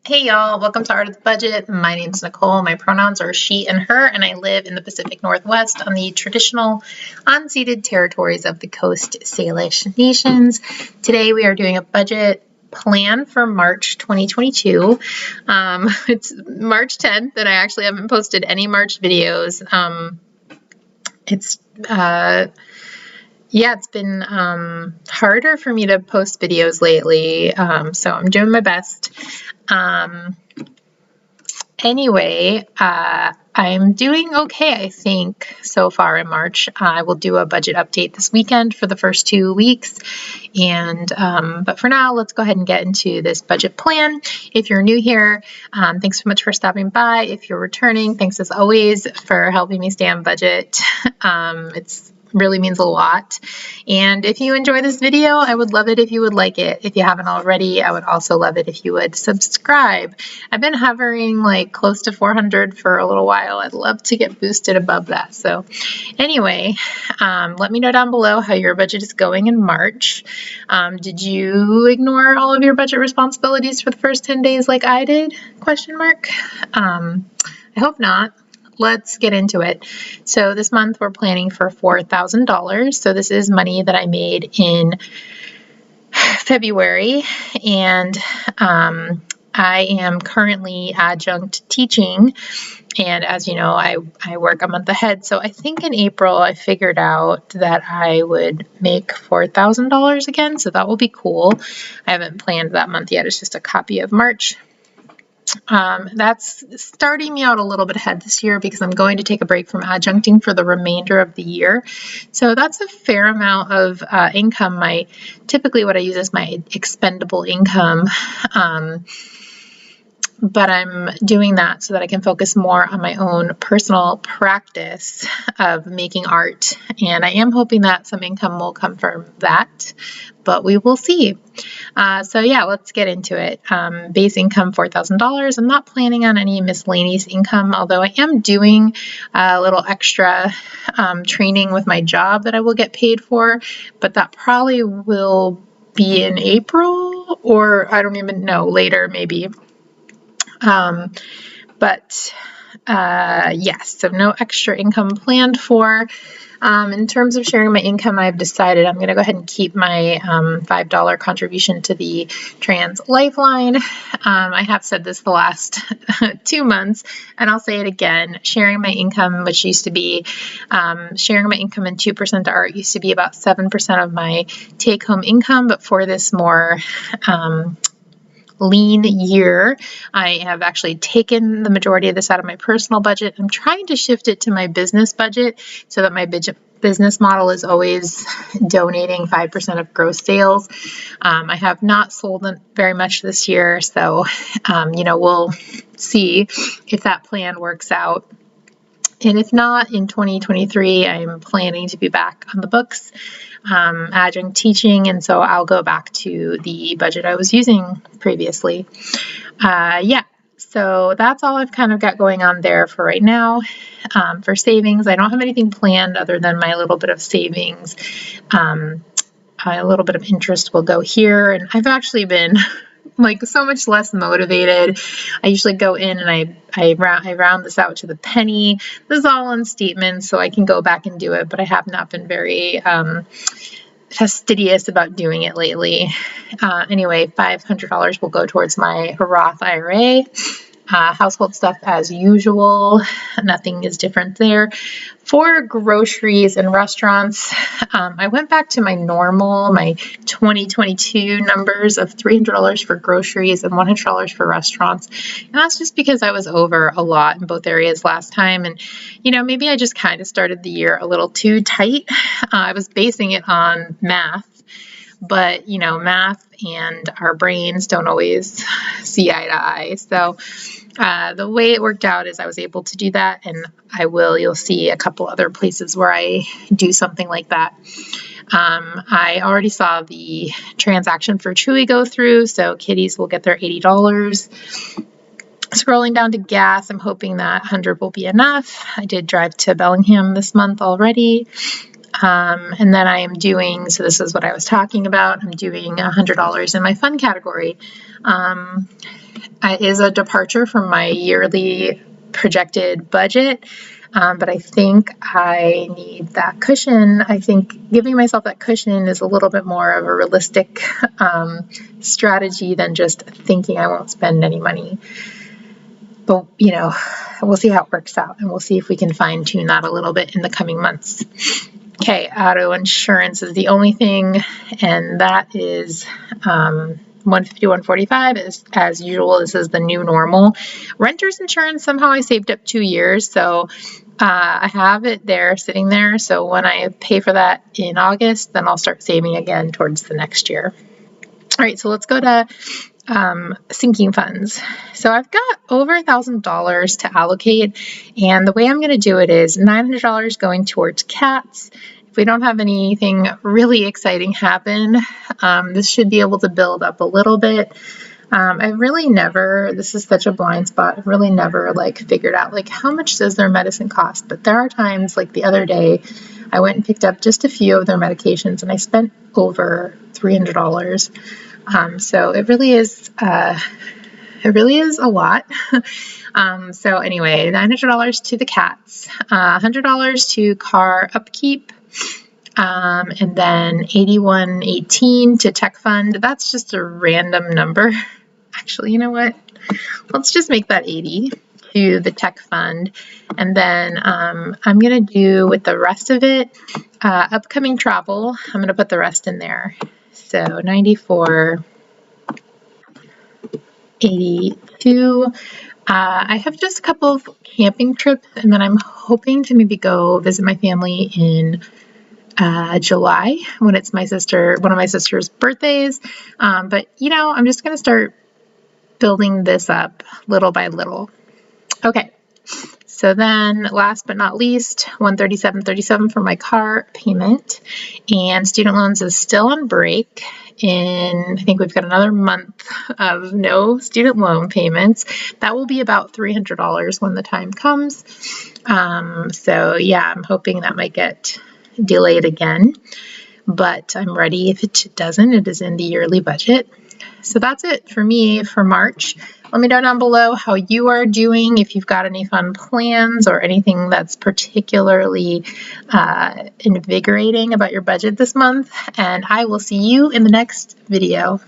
Hey y'all, welcome to Art of the Budget. My name's Nicole. My pronouns are she and her, and I live in the Pacific Northwest on the traditional unceded territories of the Coast Salish Nations. Today we are doing a budget plan for March 2022. It's March 10th, and I actually haven't posted any March videos. It's been harder for me to post videos lately, so I'm doing my best. I'm doing okay, I think, so far in March. I will do a budget update this weekend for the first 2 weeks. But for now, let's go ahead and get into this budget plan. If you're new here, thanks so much for stopping by. If you're returning, thanks as always for helping me stay on budget. It's really means a lot. And if you enjoy this video, I would love it if you would like it. If you haven't already, I would also love it if you would subscribe. I've been hovering like close to 400 for a little while. I'd love to get boosted above that. So anyway, let me know down below how your budget is going in March. Did you ignore all of your budget responsibilities for the first 10 days like I did? I hope not. Let's get into it. So this month we're planning for $4,000. So this is money that I made in February, and I am currently adjunct teaching. And as you know, I work a month ahead. So I think in April I figured out that I would make $4,000 again. So that will be cool. I haven't planned that month yet. It's just a copy of March. That's starting me out a little bit ahead this year because I'm going to take a break from adjuncting for the remainder of the year. So that's a fair amount of income. Typically what I use is my expendable income. But I'm doing that so that I can focus more on my own personal practice of making art. And I am hoping that some income will come from that, but we will see. So yeah, let's get into it. Base income, $4,000. I'm not planning on any miscellaneous income, although I am doing a little extra training with my job that I will get paid for, but that probably will be in April, or I don't even know, later maybe. Yes, so no extra income planned for. In terms of sharing my income, I've decided I'm going to go ahead and keep my $5 contribution to the Trans Lifeline. I have said this the last 2 months, and I'll say it again. Sharing my income, which used to be sharing my income in 2% to art, used to be about 7% of my take-home income, but for this more lean year, I have actually taken the majority of this out of my personal budget. I'm trying to shift it to my business budget so that my business model is always donating 5% of gross sales. I have not sold very much this year, so we'll see if that plan works out. And if not, in 2023, I'm planning to be back on the books, adjunct teaching, and so I'll go back to the budget I was using previously. So that's all I've kind of got going on there for right now. For savings, I don't have anything planned other than my little bit of savings. A little bit of interest will go here, and I've actually been so much less motivated. I usually go in and I round this out to the penny. This is all on statements, so I can go back and do it, but I have not been very fastidious about doing it lately. Anyway, $500 will go towards my Roth IRA. Household stuff as usual. Nothing is different there. For groceries and restaurants, I went back to my 2022 numbers of $300 for groceries and $100 for restaurants. And that's just because I was over a lot in both areas last time. And, maybe I just kind of started the year a little too tight. I was basing it on math. But, math and our brains don't always see eye to eye. So the way it worked out is I was able to do that, and you'll see a couple other places where I do something like that. I already saw the transaction for Chewy go through, so kitties will get their $80. Scrolling down to gas, I'm hoping that 100 will be enough. I did drive to Bellingham this month already. And then I am doing, so this is what I was talking about, I'm doing $100 in my fun category. It is a departure from my yearly projected budget, but I think I need that cushion. I think giving myself that cushion is a little bit more of a realistic strategy than just thinking I won't spend any money. But, you know, we'll see how it works out, and we'll see if we can fine tune that a little bit in the coming months. Okay, auto insurance is the only thing, and that is $150, $145. As usual, this is the new normal. Renter's insurance, somehow I saved up 2 years, so I have it there, sitting there. So when I pay for that in August, then I'll start saving again towards the next year. All right, so let's go to sinking funds. So I've got over $1,000 to allocate, and the way I'm going to do it is $900 going towards cats. If we don't have anything really exciting happen, this should be able to build up a little bit. I've really never, this is such a blind spot, I've really never like figured out like how much does their medicine cost, but there are times like the other day I went and picked up just a few of their medications and I spent over $300. So it really is a lot. So anyway, $900 to the cats, $100 to car upkeep, and then $81.18 to tech fund. That's just a random number. Actually, you know what? Let's just make that 80 to the tech fund. And then I'm going to do with the rest of it, upcoming travel. I'm going to put the rest in there. So 94, 82. I have just a couple of camping trips, and then I'm hoping to maybe go visit my family in July when it's one of my sister's birthdays. But you know, I'm just going to start building this up little by little. Okay. So then last but not least, $137.37 for my car payment, and student loans is still on break. I think we've got another month of no student loan payments. That will be about $300 when the time comes. So yeah, I'm hoping that might get delayed again, but I'm ready if it doesn't. It is in the yearly budget. So that's it for me for March. Let me know down below how you are doing, if you've got any fun plans or anything that's particularly invigorating about your budget this month, and I will see you in the next video.